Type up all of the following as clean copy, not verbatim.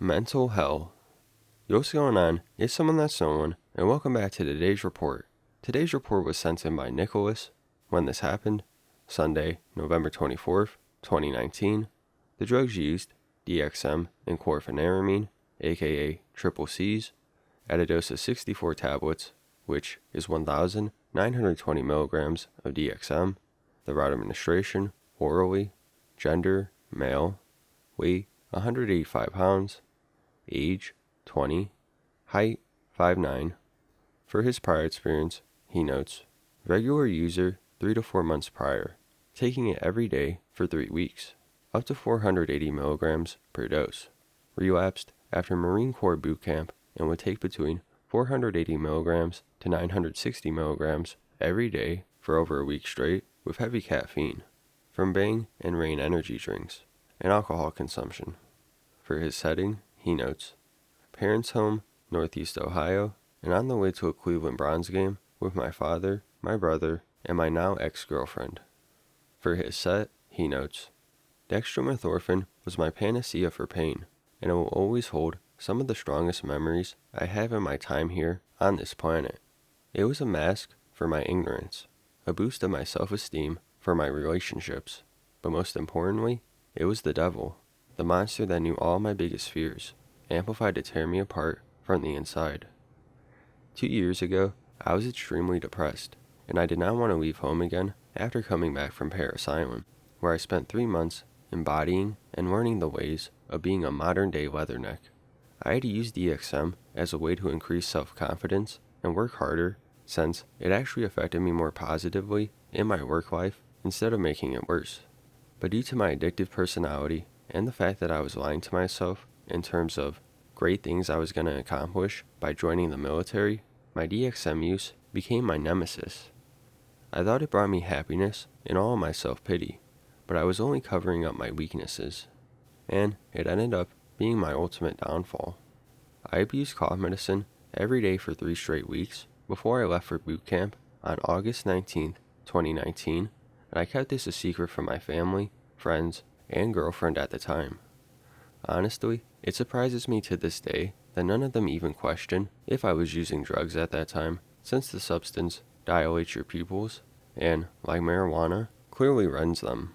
Mental hell. Yo, what's going on? It's someone that's someone, and welcome back to today's report. Today's report was sent in by Nicholas. When this happened, Sunday, November 24th, 2019. The drugs used, DXM and chlorpheniramine, aka triple C's, at a dose of 64 tablets, which is 1,920 milligrams of DXM. The route of administration, orally, gender, male, weight, 185 pounds, age, 20, height, 5'9". For his prior experience, he notes, regular user 3 to 4 months prior, taking it every day for 3 weeks, up to 480 milligrams per dose. Relapsed after Marine Corps boot camp and would take between 480 milligrams to 960 milligrams every day for over a week straight with heavy caffeine, from Bang and Rain energy drinks, and alcohol consumption. For his setting, he notes, parents' home, Northeast Ohio, and on the way to a Cleveland Browns game with my father, my brother, and my now ex-girlfriend. For his set, he notes, Dextromethorphan was my panacea for pain, and it will always hold some of the strongest memories I have in my time here on this planet. It was a mask for my ignorance, a boost of my self-esteem for my relationships, but most importantly, it was the devil, the monster that knew all my biggest fears, amplified to tear me apart from the inside. 2 years ago, I was extremely depressed, and I did not want to leave home again after coming back from Paris Island, where I spent 3 months embodying and learning the ways of being a modern-day leatherneck. I had to use DXM as a way to increase self-confidence and work harder, since it actually affected me more positively in my work life instead of making it worse. But due to my addictive personality and the fact that I was lying to myself in terms of great things I was going to accomplish by joining the military, my DXM use became my nemesis. I thought it brought me happiness and all of my self-pity, but I was only covering up my weaknesses, and it ended up being my ultimate downfall. I abused cough medicine every day for 3 straight weeks before I left for boot camp on August 19th, 2019, and I kept this a secret from my family, friends, and girlfriend at the time. Honestly, it surprises me to this day that none of them even question if I was using drugs at that time, since the substance dilates your pupils and, like marijuana, clearly runs them.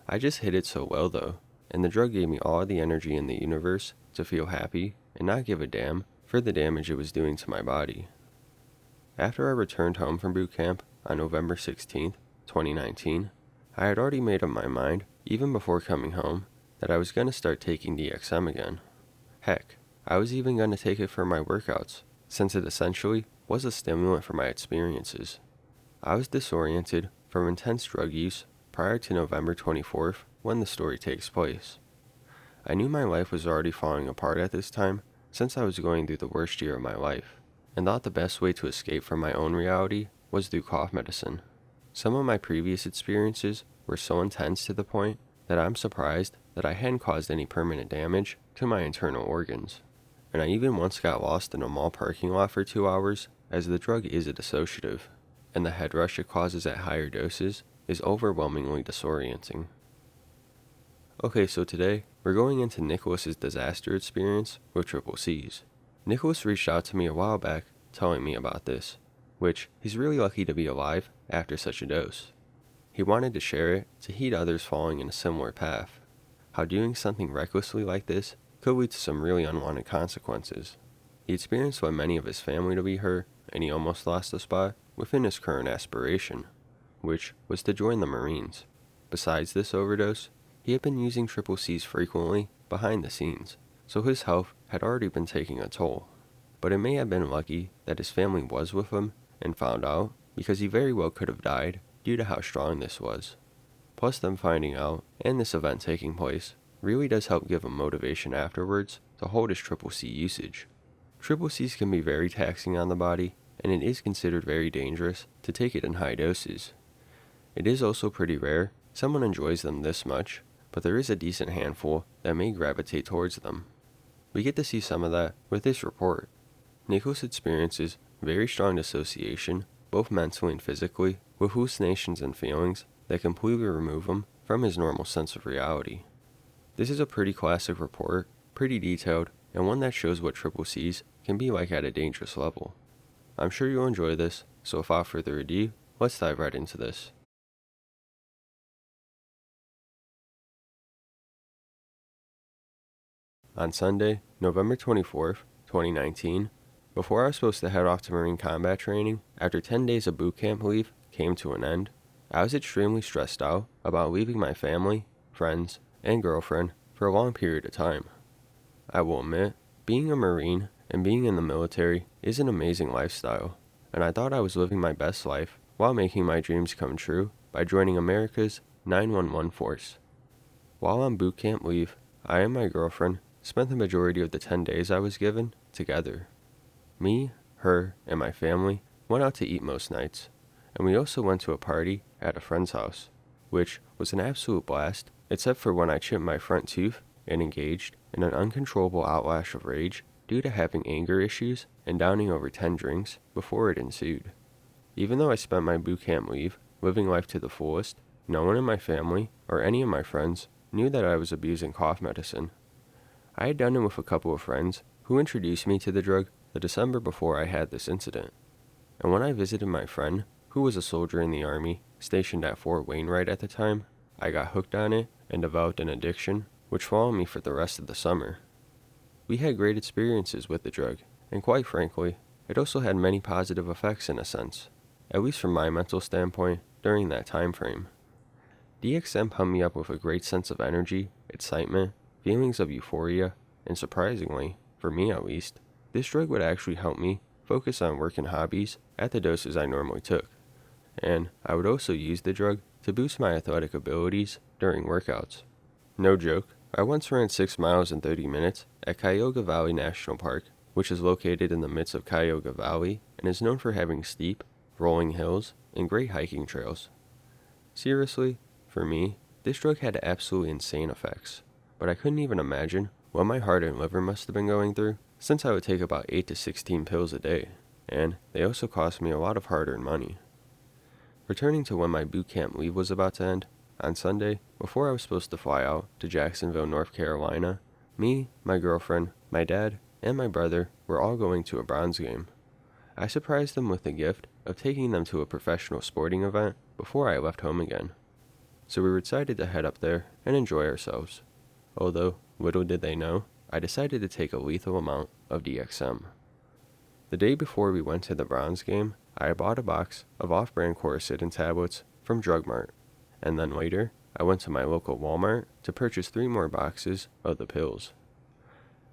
I just hid it so well though, and the drug gave me all the energy in the universe to feel happy and not give a damn for the damage it was doing to my body. After I returned home from boot camp on November 16th, 2019, I had already made up my mind, even before coming home, that I was going to start taking DXM again. Heck, I was even going to take it for my workouts, since it essentially was a stimulant for my experiences. I was disoriented from intense drug use prior to November 24th when the story takes place. I knew my life was already falling apart at this time, since I was going through the worst year of my life, and thought the best way to escape from my own reality was through cough medicine. Some of my previous experiences were so intense to the point that I'm surprised that I hadn't caused any permanent damage to my internal organs. And I even once got lost in a mall parking lot for 2 hours, as the drug is a dissociative, and the head rush it causes at higher doses is overwhelmingly disorienting. Okay, so today, we're going into Nicholas's disaster experience with triple C's. Nicholas reached out to me a while back telling me about this, which he's really lucky to be alive after such a dose. He wanted to share it to heed others falling in a similar path, how doing something recklessly like this could lead to some really unwanted consequences. He experienced led many of his family to be hurt, and he almost lost a spot within his current aspiration, which was to join the Marines. Besides this overdose, he had been using triple C's frequently behind the scenes, so his health had already been taking a toll. But it may have been lucky that his family was with him and found out, because he very well could have died due to how strong this was. Plus them finding out, and this event taking place, really does help give him motivation afterwards to hold his triple C usage. Triple C's can be very taxing on the body, and it is considered very dangerous to take it in high doses. It is also pretty rare someone enjoys them this much, but there is a decent handful that may gravitate towards them. We get to see some of that with this report. Nicholas experiences very strong dissociation, both mentally and physically, with hallucinations and feelings that completely remove him from his normal sense of reality. This is a pretty classic report, pretty detailed, and one that shows what triple C's can be like at a dangerous level. I'm sure you'll enjoy this, so without further ado, let's dive right into this. On Sunday, November 24th, 2019, before I was supposed to head off to Marine combat training, after 10 days of boot camp leave came to an end, I was extremely stressed out about leaving my family, friends, and girlfriend for a long period of time. I will admit, being a Marine and being in the military is an amazing lifestyle, and I thought I was living my best life while making my dreams come true by joining America's 911 force. While on boot camp leave, I and my girlfriend spent the majority of the 10 days I was given together. Me, her, and my family went out to eat most nights, and we also went to a party at a friend's house, which was an absolute blast, except for when I chipped my front tooth and engaged in an uncontrollable outlash of rage due to having anger issues and downing over 10 drinks before it ensued. Even though I spent my boot camp leave living life to the fullest, no one in my family or any of my friends knew that I was abusing cough medicine. I had done it with a couple of friends who introduced me to the drug the December before I had this incident, and when I visited my friend, who was a soldier in the Army stationed at Fort Wainwright at the time, I got hooked on it and developed an addiction which followed me for the rest of the summer. We had great experiences with the drug, and quite frankly, it also had many positive effects in a sense, at least from my mental standpoint during that time frame. DXM pumped me up with a great sense of energy, excitement, feelings of euphoria, and surprisingly, for me at least, this drug would actually help me focus on work and hobbies at the doses I normally took, and I would also use the drug to boost my athletic abilities during workouts. No joke, I once ran 6 miles in 30 minutes at Cuyahoga Valley National Park, which is located in the midst of Cuyahoga Valley and is known for having steep, rolling hills and great hiking trails. Seriously, for me, this drug had absolutely insane effects, but I couldn't even imagine what my heart and liver must have been going through, since I would take about 8 to 16 pills a day, and they also cost me a lot of hard-earned money. Returning to when my boot camp leave was about to end, on Sunday, before I was supposed to fly out to Jacksonville, North Carolina, me, my girlfriend, my dad, and my brother were all going to a Browns game. I surprised them with the gift of taking them to a professional sporting event before I left home again. So we were excited to head up there and enjoy ourselves. Although, little did they know, I decided to take a lethal amount of DXM. The day before we went to the Browns game, I bought a box of off-brand quercetin tablets from Drug Mart, and then later, I went to my local Walmart to purchase 3 more boxes of the pills.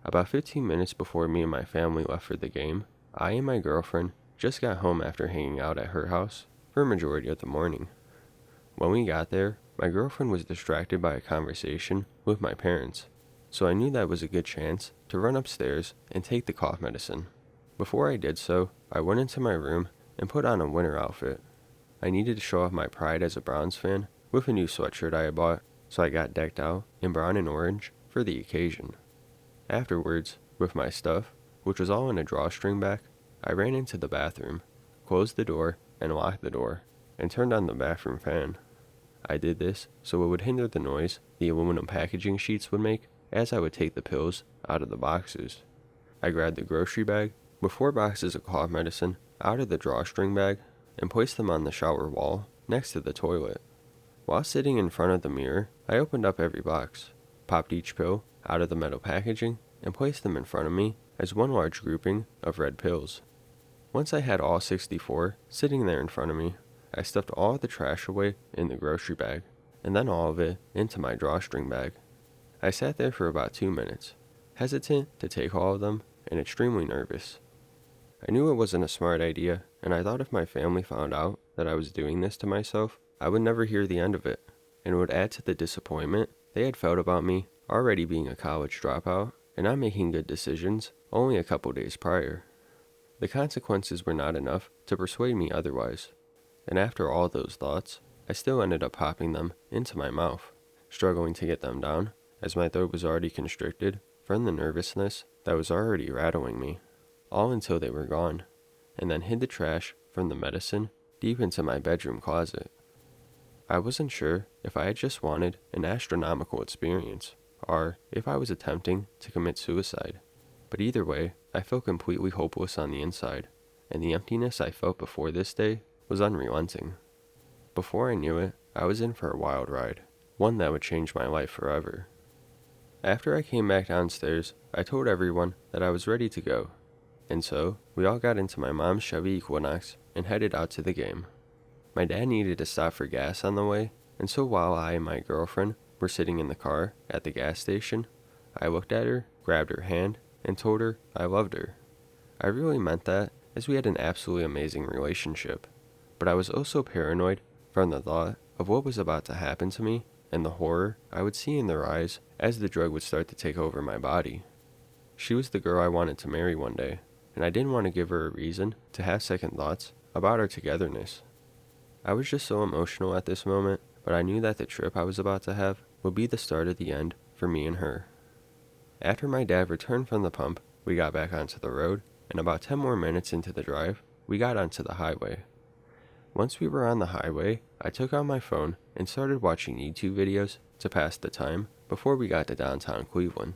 About 15 minutes before me and my family left for the game, I and my girlfriend just got home after hanging out at her house for a majority of the morning. When we got there, my girlfriend was distracted by a conversation with my parents, so I knew that was a good chance to run upstairs and take the cough medicine. Before I did so, I went into my room and put on a winter outfit. I needed to show off my pride as a Browns fan with a new sweatshirt I had bought, so I got decked out in brown and orange for the occasion. Afterwards, with my stuff, which was all in a drawstring bag, I ran into the bathroom, closed the door and locked the door, and turned on the bathroom fan. I did this so it would hinder the noise the aluminum packaging sheets would make as I would take the pills out of the boxes. I grabbed the grocery bag with 4 boxes of cough medicine out of the drawstring bag and placed them on the shower wall next to the toilet. While sitting in front of the mirror, I opened up every box, popped each pill out of the metal packaging, and placed them in front of me as one large grouping of red pills. Once I had all 64 sitting there in front of me, I stuffed all of the trash away in the grocery bag, and then all of it into my drawstring bag. I sat there for about 2 minutes, hesitant to take all of them and extremely nervous. I knew it wasn't a smart idea, and I thought if my family found out that I was doing this to myself, I would never hear the end of it, and it would add to the disappointment they had felt about me already being a college dropout and not making good decisions only a couple days prior. The consequences were not enough to persuade me otherwise, and after all those thoughts, I still ended up popping them into my mouth, struggling to get them down as my throat was already constricted from the nervousness that was already rattling me, all until they were gone, and then hid the trash from the medicine deep into my bedroom closet. I wasn't sure if I had just wanted an astronomical experience, or if I was attempting to commit suicide. But either way, I felt completely hopeless on the inside, and the emptiness I felt before this day was unrelenting. Before I knew it, I was in for a wild ride, one that would change my life forever. After I came back downstairs, I told everyone that I was ready to go, and so we all got into my mom's Chevy Equinox and headed out to the game. My dad needed to stop for gas on the way, and so while I and my girlfriend were sitting in the car at the gas station, I looked at her, grabbed her hand, and told her I loved her. I really meant that, as we had an absolutely amazing relationship, but I was also paranoid from the thought of what was about to happen to me and the horror I would see in their eyes as the drug would start to take over my body. She was the girl I wanted to marry one day, and I didn't want to give her a reason to have second thoughts about our togetherness. I was just so emotional at this moment, but I knew that the trip I was about to have would be the start of the end for me and her. After my dad returned from the pump, we got back onto the road, and about 10 more minutes into the drive, we got onto the highway. Once we were on the highway, I took out my phone and started watching YouTube videos to pass the time before we got to downtown Cleveland.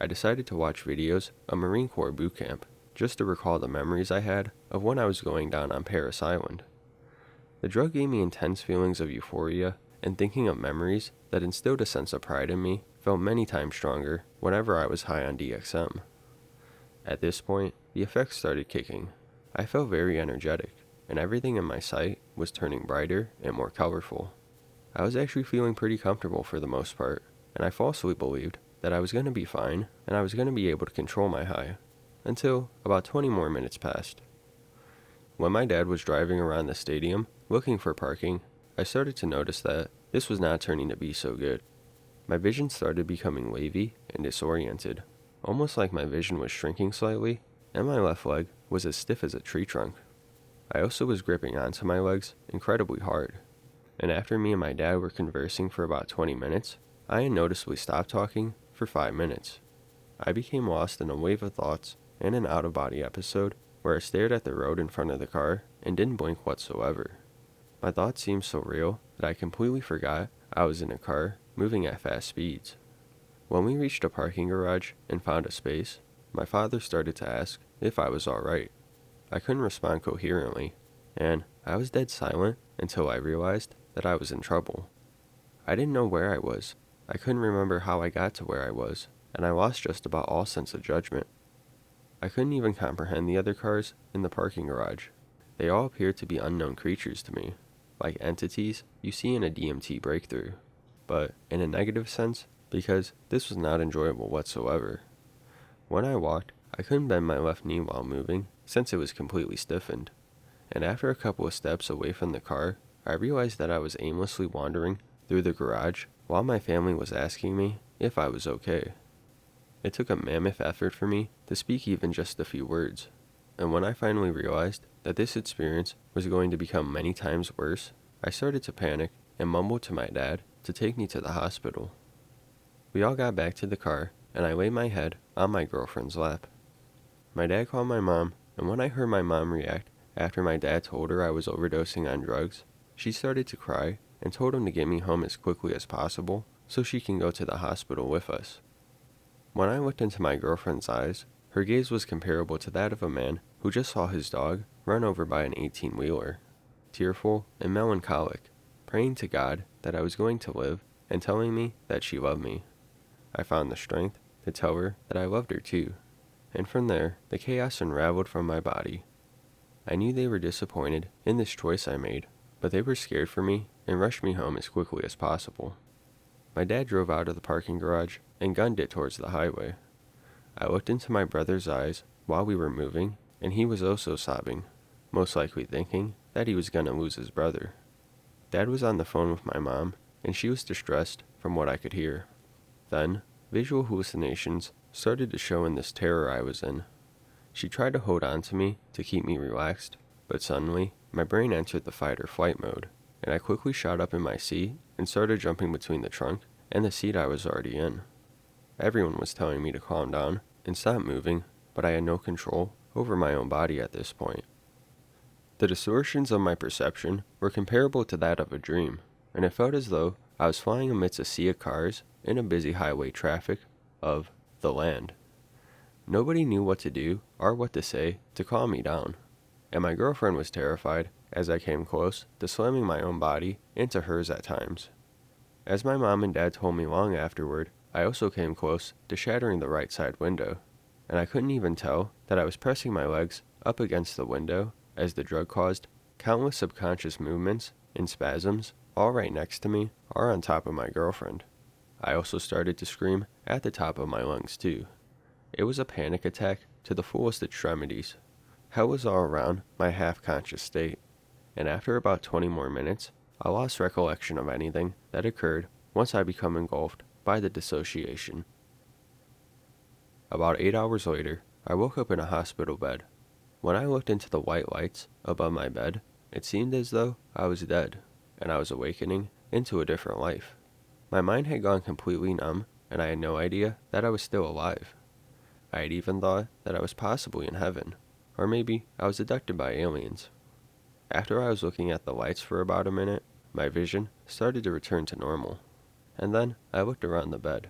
I decided to watch videos of Marine Corps boot camp, just to recall the memories I had of when I was going down on Paris Island. The drug gave me intense feelings of euphoria, and thinking of memories that instilled a sense of pride in me felt many times stronger whenever I was high on DXM. At this point, the effects started kicking. I felt very energetic, and everything in my sight was turning brighter and more colorful. I was actually feeling pretty comfortable for the most part, and I falsely believed that I was going to be fine and I was going to be able to control my high, until about 20 more minutes passed. When my dad was driving around the stadium looking for parking, I started to notice that this was not turning to be so good. My vision started becoming wavy and disoriented, almost like my vision was shrinking slightly, and my left leg was as stiff as a tree trunk. I also was gripping onto my legs incredibly hard, and after me and my dad were conversing for about 20 minutes, I unnoticeably stopped talking for 5 minutes. I became lost in a wave of thoughts and an out-of-body episode where I stared at the road in front of the car and didn't blink whatsoever. My thoughts seemed so real that I completely forgot I was in a car moving at fast speeds. When we reached a parking garage and found a space, my father started to ask if I was alright. I couldn't respond coherently, and I was dead silent until I realized that I was in trouble. I didn't know where I was. I couldn't remember how I got to where I was, and I lost just about all sense of judgment. I couldn't even comprehend the other cars in the parking garage. They all appeared to be unknown creatures to me, like entities you see in a DMT breakthrough, but in a negative sense, because this was not enjoyable whatsoever. When I walked, I couldn't bend my left knee while moving, since it was completely stiffened, and after a couple of steps away from the car, I realized that I was aimlessly wandering through the garage while my family was asking me if I was okay. It took a mammoth effort for me to speak even just a few words, and when I finally realized that this experience was going to become many times worse, I started to panic and mumbled to my dad to take me to the hospital. We all got back to the car, and I laid my head on my girlfriend's lap. My dad called my mom, and when I heard my mom react after my dad told her I was overdosing on drugs, she started to cry and told him to get me home as quickly as possible so she can go to the hospital with us. When I looked into my girlfriend's eyes, her gaze was comparable to that of a man who just saw his dog run over by an 18-wheeler, tearful and melancholic, praying to God that I was going to live and telling me that she loved me. I found the strength to tell her that I loved her too, and from there, the chaos unraveled from my body. I knew they were disappointed in this choice I made, but they were scared for me and rushed me home as quickly as possible. My dad drove out of the parking garage and gunned it towards the highway. I looked into my brother's eyes while we were moving, and he was also sobbing, most likely thinking that he was going to lose his brother. Dad was on the phone with my mom, and she was distressed from what I could hear. Then, visual hallucinations started to show in this terror I was in. She tried to hold on to me to keep me relaxed, but suddenly, my brain entered the fight or flight mode, and I quickly shot up in my seat and started jumping between the trunk and the seat I was already in. Everyone was telling me to calm down and stop moving, but I had no control over my own body at this point. The distortions of my perception were comparable to that of a dream, and it felt as though I was flying amidst a sea of cars in a busy highway traffic of the land. Nobody knew what to do or what to say to calm me down, and my girlfriend was terrified as I came close to slamming my own body into hers at times. As my mom and dad told me long afterward, I also came close to shattering the right side window, and I couldn't even tell that I was pressing my legs up against the window as the drug caused countless subconscious movements and spasms all right next to me or on top of my girlfriend. I also started to scream at the top of my lungs too. It was a panic attack to the fullest extremities. Hell was all around my half-conscious state, and after about 20 more minutes, I lost recollection of anything that occurred once I become engulfed by the dissociation. About 8 hours later, I woke up in a hospital bed. When I looked into the white lights above my bed, it seemed as though I was dead, and I was awakening into a different life. My mind had gone completely numb, and I had no idea that I was still alive. I had even thought that I was possibly in heaven, or maybe I was abducted by aliens. After I was looking at the lights for about a minute, my vision started to return to normal, and then I looked around the bed.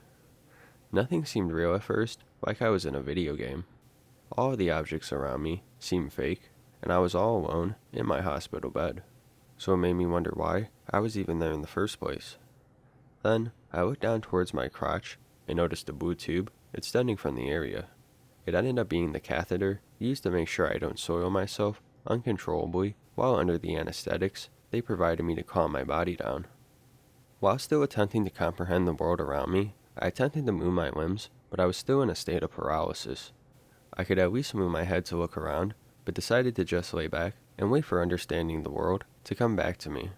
Nothing seemed real at first, like I was in a video game. All of the objects around me seemed fake, and I was all alone in my hospital bed, so it made me wonder why I was even there in the first place. Then, I looked down towards my crotch and noticed a blue tube extending from the area. It ended up being the catheter used to make sure I don't soil myself uncontrollably while under the anesthetics they provided me to calm my body down. While still attempting to comprehend the world around me, I attempted to move my limbs, but I was still in a state of paralysis. I could at least move my head to look around, but decided to just lay back and wait for understanding the world to come back to me.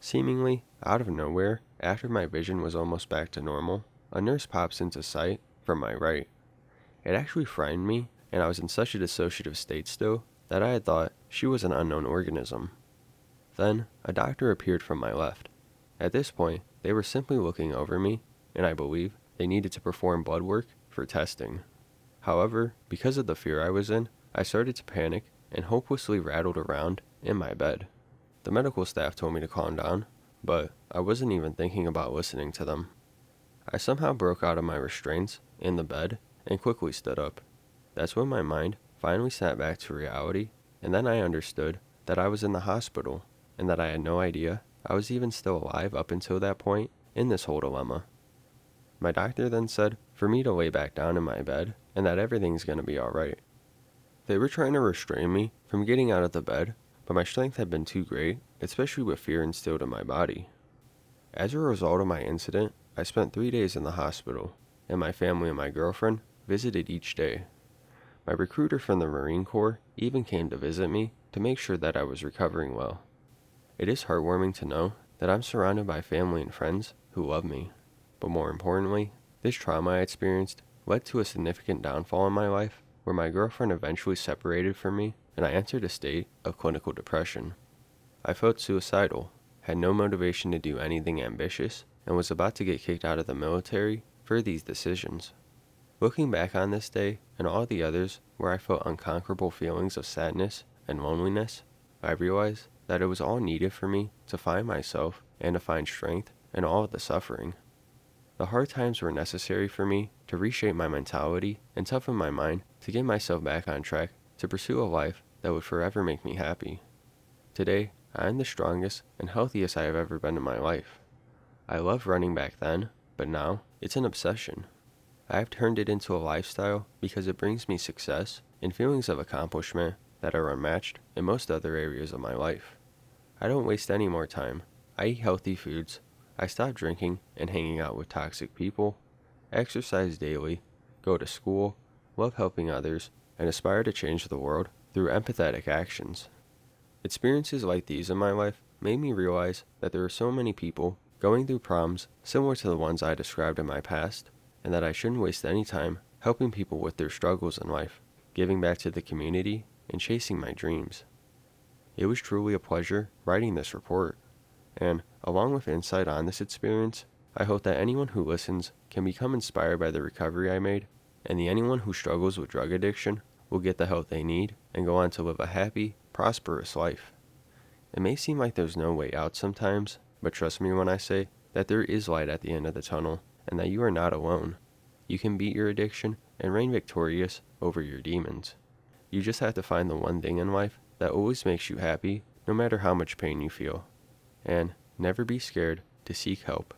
Seemingly out of nowhere, after my vision was almost back to normal, a nurse pops into sight from my right. It actually frightened me, and I was in such a dissociative state still that I had thought she was an unknown organism. Then, a doctor appeared from my left. At this point, they were simply looking over me, and I believe they needed to perform blood work for testing. However, because of the fear I was in, I started to panic and hopelessly rattled around in my bed. The medical staff told me to calm down, but I wasn't even thinking about listening to them. I somehow broke out of my restraints in the bed and quickly stood up. That's when my mind finally snapped back to reality, and then I understood that I was in the hospital, and that I had no idea I was even still alive up until that point in this whole dilemma. My doctor then said for me to lay back down in my bed, and that everything's gonna be alright. They were trying to restrain me from getting out of the bed, but my strength had been too great, especially with fear instilled in my body. As a result of my incident, I spent 3 days in the hospital, and my family and my girlfriend visited each day. My recruiter from the Marine Corps even came to visit me to make sure that I was recovering well. It is heartwarming to know that I'm surrounded by family and friends who love me, but more importantly, this trauma I experienced led to a significant downfall in my life where my girlfriend eventually separated from me and I entered a state of clinical depression. I felt suicidal, had no motivation to do anything ambitious, and was about to get kicked out of the military for these decisions. Looking back on this day and all the others where I felt unconquerable feelings of sadness and loneliness, I realized that it was all needed for me to find myself and to find strength in all of the suffering. The hard times were necessary for me to reshape my mentality and toughen my mind to get myself back on track to pursue a life that would forever make me happy. Today, I am the strongest and healthiest I have ever been in my life. I loved running back then, but now it's an obsession. I have turned it into a lifestyle because it brings me success and feelings of accomplishment that are unmatched in most other areas of my life. I don't waste any more time. I eat healthy foods. I stop drinking and hanging out with toxic people, exercise daily, go to school, love helping others, and aspire to change the world through empathetic actions. Experiences like these in my life made me realize that there are so many people going through problems similar to the ones I described in my past, and that I shouldn't waste any time helping people with their struggles in life, giving back to the community, and chasing my dreams. It was truly a pleasure writing this report, and along with insight on this experience, I hope that anyone who listens can become inspired by the recovery I made, and anyone who struggles with drug addiction will get the help they need and go on to live a happy, prosperous life. It may seem like there's no way out sometimes, but trust me when I say that there is light at the end of the tunnel, and that you are not alone. You can beat your addiction and reign victorious over your demons. You just have to find the one thing in life that always makes you happy, no matter how much pain you feel. And never be scared to seek help.